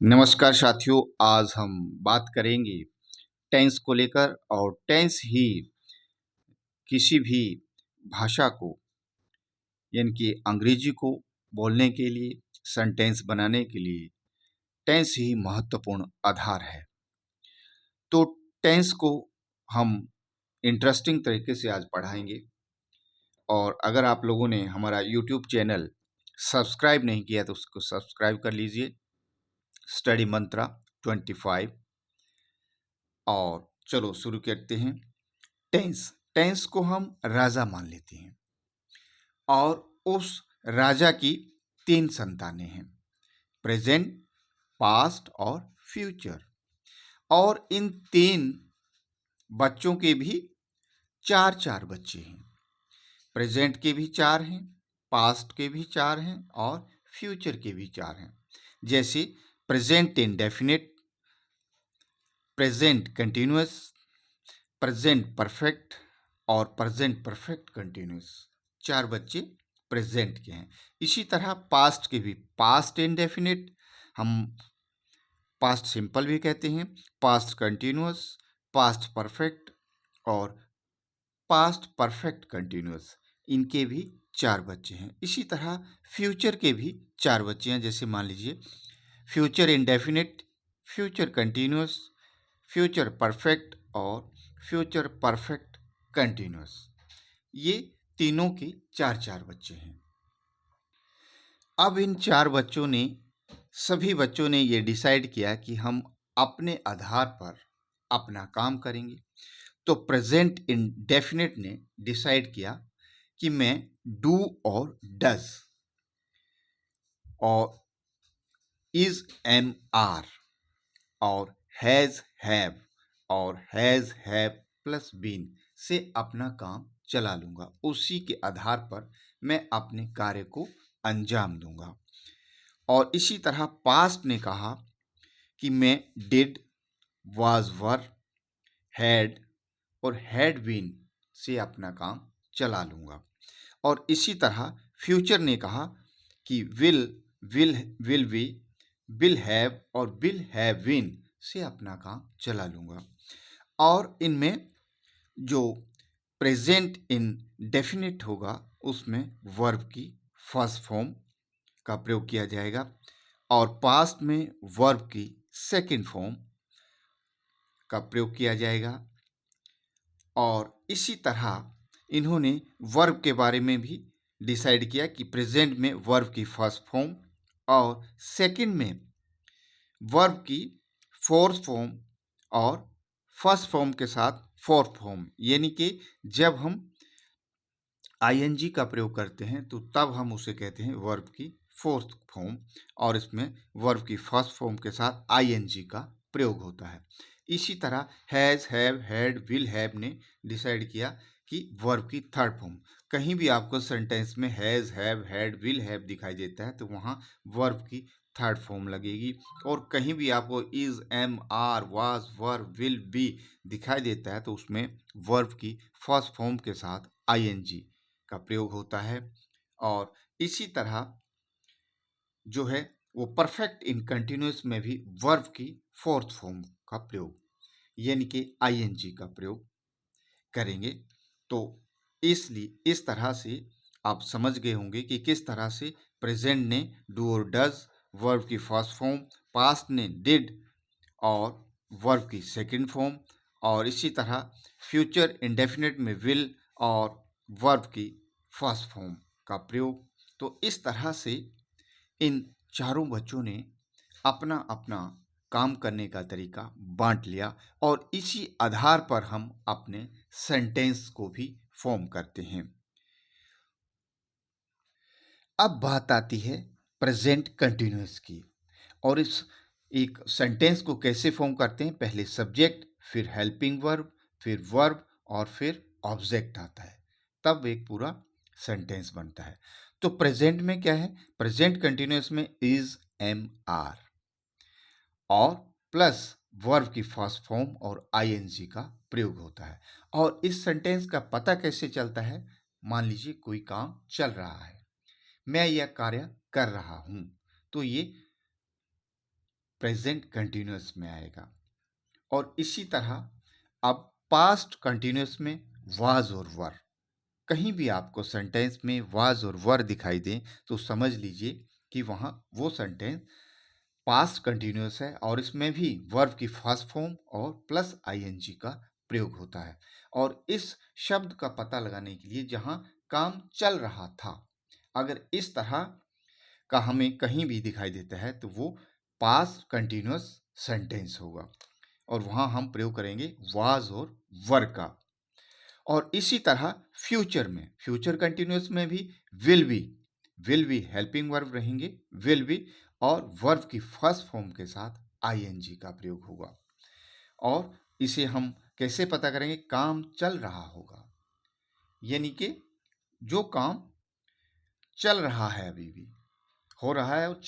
नमस्कार साथियों, आज हम बात करेंगे टेंस को लेकर। और टेंस ही किसी भी भाषा को यानी कि अंग्रेजी को बोलने के लिए, सेंटेंस बनाने के लिए टेंस ही महत्वपूर्ण आधार है। तो टेंस को हम इंटरेस्टिंग तरीके से आज पढ़ाएंगे। और अगर आप लोगों ने हमारा यूट्यूब चैनल सब्सक्राइब नहीं किया तो उसको सब्सक्राइब कर लीजिए, स्टडी मंत्रा 25। और चलो शुरू करते हैं। टेंस टेंस को हम राजा मान लेते हैं और उस राजा की तीन संतानें हैं, प्रेजेंट, पास्ट और फ्यूचर। और इन तीन बच्चों के भी चार चार बच्चे हैं। प्रेजेंट के भी चार हैं, पास्ट के भी चार हैं और फ्यूचर के भी चार हैं। जैसे present indefinite, present continuous, present perfect और प्रेजेंट परफेक्ट कंटिन्यूअस। चार बच्चे प्रेजेंट के हैं। इसी तरह पास्ट के भी, पास्ट इंडेफिनिट, हम पास्ट सिंपल भी कहते हैं, पास्ट कंटिन्यूअस, पास्ट परफेक्ट और पास्ट परफेक्ट कंटिन्यूअस। इनके भी चार बच्चे हैं। इसी तरह फ्यूचर के भी चार बच्चे हैं। जैसे मान लीजिए future indefinite, future continuous, future perfect और फ्यूचर परफेक्ट कंटिन्यूअस। ये तीनों के चार चार बच्चे हैं। अब इन चार बच्चों ने, सभी बच्चों ने ये डिसाइड किया कि हम अपने आधार पर अपना काम करेंगे। तो प्रेजेंट इंडेफिनिट ने डिसाइड किया कि मैं डू और डज और इज, एम, आर और हैज, हैव और हैज, हैव प्लस बीन से अपना काम चला लूंगा। उसी के आधार पर मैं अपने कार्य को अंजाम दूंगा। और इसी तरह पास्ट ने कहा कि मैं डिड, वाज, वर, हैड और हैड बीन से अपना काम चला लूंगा। और इसी तरह फ्यूचर ने कहा कि विल बी, विल हैव और विल हैव बीन से अपना काम चला लूंगा। और इनमें जो प्रेजेंट इंडेफिनिट होगा उसमें वर्ब की फर्स्ट फॉर्म का प्रयोग किया जाएगा और पास्ट में वर्ब की सेकंड फॉर्म का प्रयोग किया जाएगा। और इसी तरह इन्होंने वर्ब के बारे में भी डिसाइड किया कि प्रेजेंट में वर्ब की फर्स्ट फॉर्म और सेकंड में वर्ब की फोर्थ फॉर्म और फर्स्ट फॉर्म के साथ फोर्थ फॉर्म, यानी कि जब हम आईएनजी का प्रयोग करते हैं तो तब हम उसे कहते हैं वर्ब की फोर्थ फॉर्म, और इसमें वर्ब की फर्स्ट फॉर्म के साथ आईएनजी का प्रयोग होता है। इसी तरह has, have, had, will have ने डिसाइड किया कि वर्ब की थर्ड फॉर्म। कहीं भी आपको सेंटेंस में has, have, had, will have दिखाई देता है तो वहाँ वर्ब की थर्ड फॉर्म लगेगी। और कहीं भी आपको is, am, are, was, were, will, be दिखाई देता है तो उसमें वर्ब की फर्स्ट फॉर्म के साथ आईएनजी का प्रयोग होता है। और इसी तरह जो है वो परफेक्ट इन कंटिन्यूअस में भी वर्ब की फोर्थ फॉर्म का प्रयोग यानी कि आईएनजी का प्रयोग करेंगे। तो इसलिए इस तरह से आप समझ गए होंगे कि किस तरह से प्रेजेंट ने डू और डज, वर्ब की फर्स्ट फॉर्म, पास्ट ने डिड और वर्ब की सेकंड फॉर्म, और इसी तरह फ्यूचर इंडेफिनिट में विल और वर्ब की फर्स्ट फॉर्म का प्रयोग। तो इस तरह से इन चारों बच्चों ने अपना अपना काम करने का तरीका बांट लिया और इसी आधार पर हम अपने सेंटेंस को भी फॉर्म करते हैं। अब बात आती है प्रेजेंट कंटिन्यूअस की। और इस एक सेंटेंस को कैसे फॉर्म करते हैं, पहले सब्जेक्ट, फिर हेल्पिंग वर्ब, फिर वर्ब और फिर ऑब्जेक्ट आता है, तब एक पूरा सेंटेंस बनता है। तो प्रेजेंट में क्या है, प्रेजेंट कंटिन्यूअस में इज, एम, आर और प्लस वर्ब की फर्स्ट फॉर्म और आईएनजी का प्रयोग होता है। और इस सेंटेंस का पता कैसे चलता है, मान लीजिए कोई काम चल रहा है, मैं यह कार्य कर रहा हूं, तो ये प्रेजेंट कंटिन्यूअस में आएगा। और इसी तरह अब पास्ट कंटिन्यूअस में वाज और वर, कहीं भी आपको सेंटेंस में वाज और वर दिखाई दे तो समझ लीजिए कि वहाँ वो सेंटेंस पास्ट कंटिन्यूअस है और इसमें भी वर्ब की फर्स्ट फॉर्म और प्लस आईएनजी का प्रयोग होता है। और इस शब्द का पता लगाने के लिए जहाँ काम चल रहा था, अगर इस तरह का हमें कहीं भी दिखाई देता है तो वो पास्ट कंटिन्यूअस सेंटेंस होगा और वहाँ हम प्रयोग करेंगे वाज और वर का। और इसी तरह फ्यूचर में, फ्यूचर कंटिन्यूअस में भी विल बी हेल्पिंग वर्ब रहेंगे, विल बी और वर्ब की फर्स्ट फॉर्म के साथ आईएनजी का प्रयोग होगा। और इसे हम कैसे पता करेंगे? काम चल रहा होगा, यानी कि जो काम चल रहा है, अभी भी हो रहा है और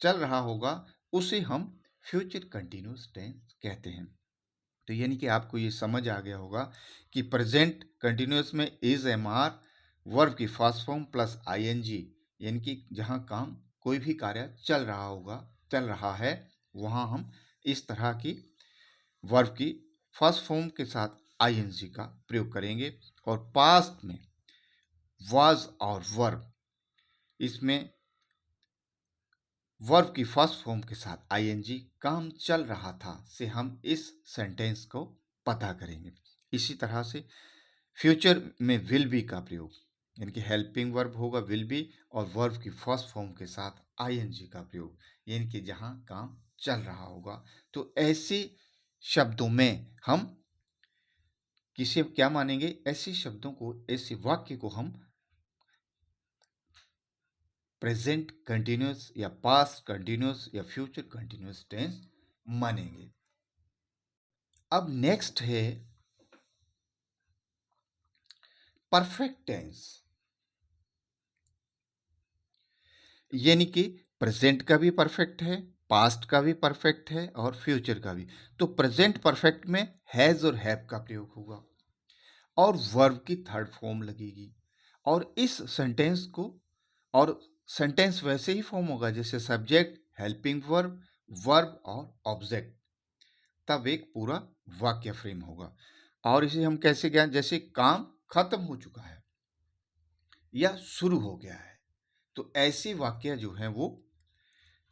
चल रहा होगा, उसे हम फ्यूचर कंटिन्यूअस टेंस कहते हैं। तो यानी कि आपको ये समझ आ गया होगा कि प्रेजेंट कंटिन्यूअस में इज एम आर वर्ब की फर्स्ट फॉर्म प्लस आईएनजी, यानी कि जहाँ काम कोई भी कार्य चल रहा है, वहाँ हम इस तरह की वर्ब की फर्स्ट फॉर्म के साथ आईएनजी का प्रयोग करेंगे। और पास्ट में वाज और वर्ब, इसमें वर्ब की फर्स्ट फॉर्म के साथ आईएनजी, काम चल रहा था से हम इस सेंटेंस को पता करेंगे। इसी तरह से फ्यूचर में विल बी का प्रयोग, यानी कि हेल्पिंग वर्ब होगा विल बी और वर्ब की फर्स्ट फॉर्म के साथ आईएनजी का प्रयोग, यानी कि जहां काम चल रहा होगा। तो ऐसे शब्दों में हम किसे क्या मानेंगे? ऐसे शब्दों को, ऐसे वाक्य को हम प्रेजेंट कंटिन्यूअस या पास्ट कंटिन्यूअस या फ्यूचर कंटिन्यूअस टेंस मानेंगे। अब नेक्स्ट है परफेक्ट टेंस, यानी कि प्रेजेंट का भी परफेक्ट है, पास्ट का भी परफेक्ट है और फ्यूचर का भी। तो प्रेजेंट परफेक्ट में हैज और हैव का प्रयोग होगा और वर्ब की थर्ड फॉर्म लगेगी। और इस सेंटेंस को, और सेंटेंस वैसे ही फॉर्म होगा जैसे सब्जेक्ट, हेल्पिंग वर्ब, वर्ब और ऑब्जेक्ट, तब एक पूरा वाक्य फ्रेम होगा। और इसे हम कैसे ज्ञान, जैसे काम खत्म हो चुका है या शुरू हो गया है, तो ऐसे वाक्य जो हैं वो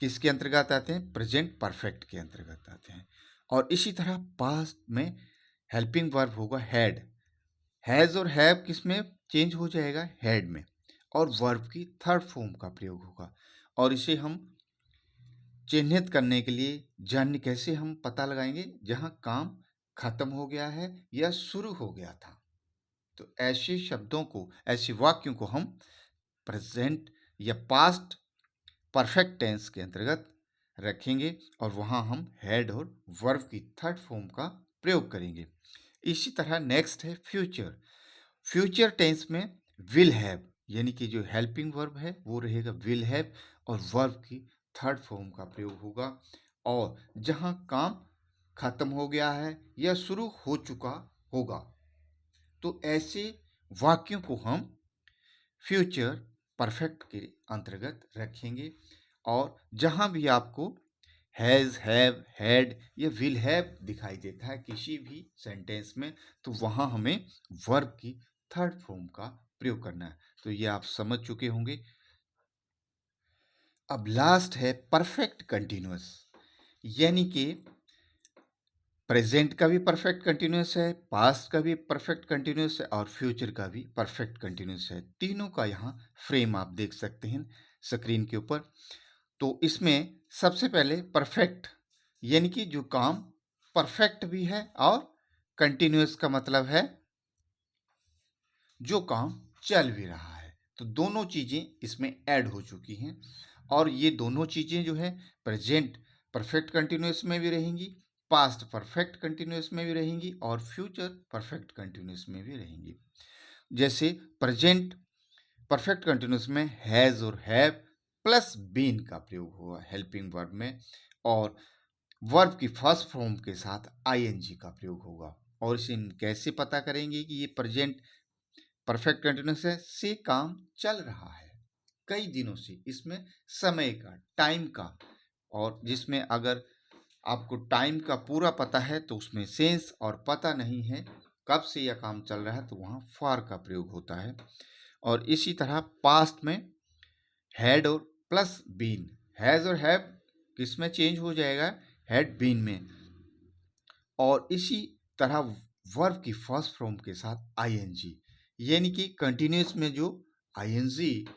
किसके अंतर्गत आते हैं? प्रेजेंट परफेक्ट के अंतर्गत आते हैं। और इसी तरह पास्ट में हेल्पिंग वर्ब होगा हैड, हैज और हैव किस में चेंज हो जाएगा? हैड में। और वर्ब की थर्ड फॉर्म का प्रयोग होगा। और इसे हम चिन्हित करने के लिए जन्य कैसे हम पता लगाएंगे? जहां काम खत्म हो गया है या शुरू हो गया था, तो ऐसे शब्दों को, ऐसे वाक्यों को हम प्रेजेंट या पास्ट परफेक्ट टेंस के अंतर्गत रखेंगे और वहां हम हैड और वर्ब की थर्ड फॉर्म का प्रयोग करेंगे। इसी तरह नेक्स्ट है फ्यूचर। फ्यूचर टेंस में विल हैव, यानी कि जो हेल्पिंग वर्ब है वो रहेगा विल हैव और वर्ब की थर्ड फॉर्म का प्रयोग होगा। और जहां काम खत्म हो गया है या शुरू हो चुका होगा, तो ऐसे वाक्यों को हम फ्यूचर परफेक्ट के अंतर्गत रखेंगे। और जहां भी आपको हैज, हैव, हैड या विल हैव दिखाई देता है किसी भी सेंटेंस में, तो वहां हमें वर्ब की थर्ड फॉर्म का प्रयोग करना है। तो ये आप समझ चुके होंगे। अब लास्ट है परफेक्ट कंटिन्यूअस, यानी कि प्रेजेंट का भी परफेक्ट कंटिन्यूअस है, पास्ट का भी परफेक्ट कंटिन्यूअस है और फ्यूचर का भी परफेक्ट कंटिन्यूअस है। तीनों का यहाँ फ्रेम आप देख सकते हैं स्क्रीन के ऊपर। तो इसमें सबसे पहले परफेक्ट, यानी कि जो काम परफेक्ट भी है और कंटिन्यूअस का मतलब है जो काम चल भी रहा है। तो दोनों चीजें इसमें ऐड हो चुकी हैं और ये दोनों चीजें जो है प्रेजेंट परफेक्ट कंटिन्यूअस में भी रहेंगी, पास्ट परफेक्ट कंटिन्यूअस में भी रहेंगी और फ्यूचर परफेक्ट कंटिन्यूअस में भी रहेंगी। जैसे प्रेजेंट परफेक्ट कंटिन्यूअस में हैज और हैव प्लस बीन का प्रयोग हुआ हेल्पिंग वर्ब में, और वर्ब की फर्स्ट फॉर्म के साथ आईएनजी का प्रयोग होगा। और इसे कैसे पता करेंगे कि ये प्रेजेंट परफेक्ट कंटिन्यूअस है? से काम चल रहा है कई दिनों से, इसमें समय का, टाइम का और जिसमें अगर आपको टाइम का पूरा पता है तो उसमें सेंस, और पता नहीं है कब से यह काम चल रहा है तो वहाँ फॉर का प्रयोग होता है। और इसी तरह पास्ट में हैड और प्लस बीन, हैज और हैव किस में चेंज हो जाएगा, हैड बीन में। और इसी तरह वर्ब की फर्स्ट फॉर्म के साथ आईएनजी, यानी कि कंटिन्यूस में जो आईएनजी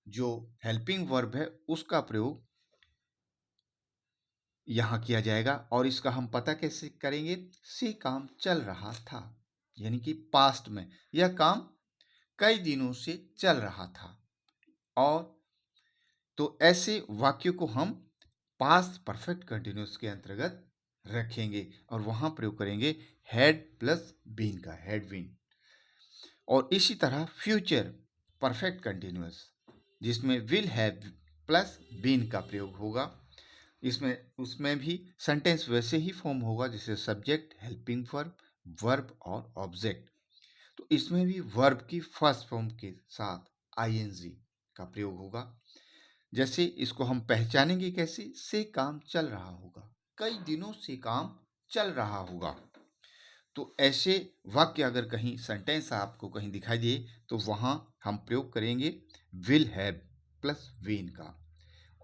जो हेल्पिंग वर्ब है उसका प्रयोग यहाँ किया जाएगा। और इसका हम पता कैसे करेंगे, से काम चल रहा था, यानी कि पास्ट में यह काम कई दिनों से चल रहा था। और तो ऐसे वाक्यों को हम पास्ट परफेक्ट कंटिन्यूस के अंतर्गत रखेंगे और वहां प्रयोग करेंगे हैड प्लस बीन का, हैड बीन। और इसी तरह फ्यूचर परफेक्ट कंटिन्यूस जिसमें विल हैव प्लस बीन का प्रयोग होगा, इसमें उसमें भी सेंटेंस वैसे ही फॉर्म होगा जैसे सब्जेक्ट, हेल्पिंग वर्ब, वर्ब और ऑब्जेक्ट। तो इसमें भी वर्ब की फर्स्ट फॉर्म के साथ आईएनजी का प्रयोग होगा। जैसे इसको हम पहचानेंगे कैसे, से काम चल रहा होगा, कई दिनों से काम चल रहा होगा। तो ऐसे वाक्य अगर कहीं सेंटेंस आपको कहीं दिखाई दे तो वहां हम प्रयोग करेंगे विल हैव प्लस विन का,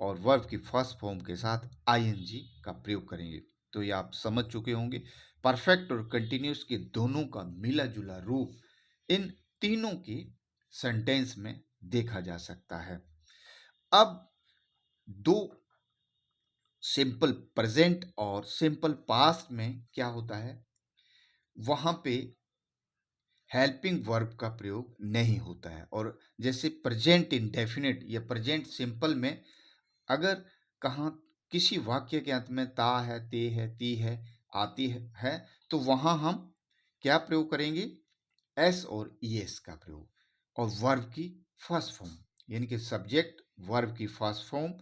और वर्ब की फर्स्ट फॉर्म के साथ आईएनजी का प्रयोग करेंगे। तो ये आप समझ चुके होंगे, परफेक्ट और कंटिन्यूस के दोनों का मिला जुला रूप इन तीनों के सेंटेंस में देखा जा सकता है। अब दो सिंपल प्रेजेंट और सिंपल पास्ट में क्या होता है, वहां पे हेल्पिंग वर्ब का प्रयोग नहीं होता है। और जैसे प्रेजेंट इंडेफिनिट या प्रेजेंट सिंपल में अगर कहाँ किसी वाक्य के अंत में ता है, ते है, ती है, आती है तो वहां हम क्या प्रयोग करेंगे, एस और ईएस का प्रयोग। और वर्ब की फर्स्ट फॉर्म यानी कि सब्जेक्ट वर्ब की फर्स्ट फॉर्म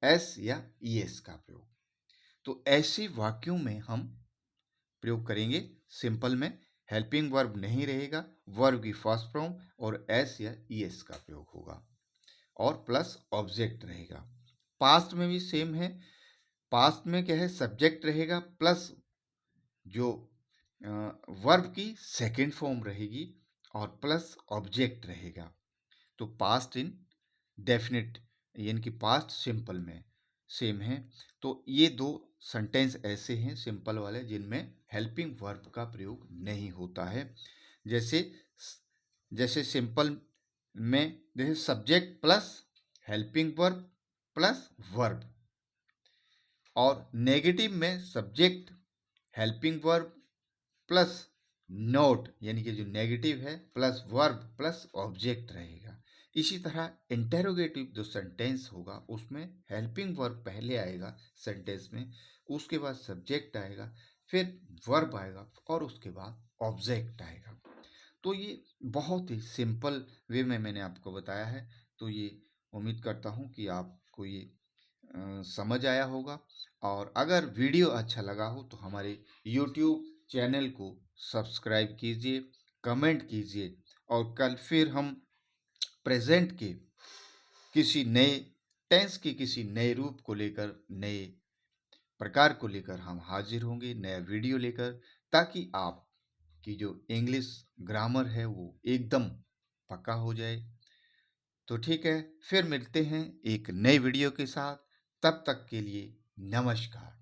एस या ईएस का प्रयोग। तो ऐसे वाक्यों में हम प्रयोग करेंगे सिंपल में हेल्पिंग वर्ब नहीं रहेगा, वर्ब की फर्स्ट फॉर्म और एस या ईएस का प्रयोग होगा और प्लस ऑब्जेक्ट रहेगा। पास्ट में भी सेम है, पास्ट में क्या है, सब्जेक्ट रहेगा प्लस जो वर्ब की सेकेंड फॉर्म रहेगी और प्लस ऑब्जेक्ट रहेगा। तो पास्ट इन डेफिनेट यानी कि पास्ट सिंपल में सेम है। तो ये दो सेंटेंस ऐसे हैं सिंपल वाले जिनमें हेल्पिंग वर्ब का प्रयोग नहीं होता है। जैसे जैसे सिंपल में जैसे subject plus helping verb plus verb, और नेगेटिव में subject helping verb plus note यानी कि जो नेगेटिव है प्लस वर्ब प्लस ऑब्जेक्ट रहेगा। इसी तरह इंटेरोगेटिव जो सेंटेंस होगा उसमें हेल्पिंग वर्ब पहले आएगा सेंटेंस में, उसके बाद सब्जेक्ट आएगा, फिर वर्ब आएगा और उसके बाद ऑब्जेक्ट आएगा। तो ये बहुत ही सिंपल वे में मैंने आपको बताया है। तो ये उम्मीद करता हूँ कि आपको ये समझ आया होगा। और अगर वीडियो अच्छा लगा हो तो हमारे यूट्यूब चैनल को सब्सक्राइब कीजिए, कमेंट कीजिए, और कल फिर हम प्रेजेंट के किसी नए टेंस के किसी नए रूप को लेकर, नए प्रकार को लेकर हम हाजिर होंगे, नया वीडियो लेकर, ताकि आप की जो इंग्लिश ग्रामर है वो एकदम पक्का हो जाए। तो ठीक है, फिर मिलते हैं एक नए वीडियो के साथ, तब तक के लिए नमस्कार।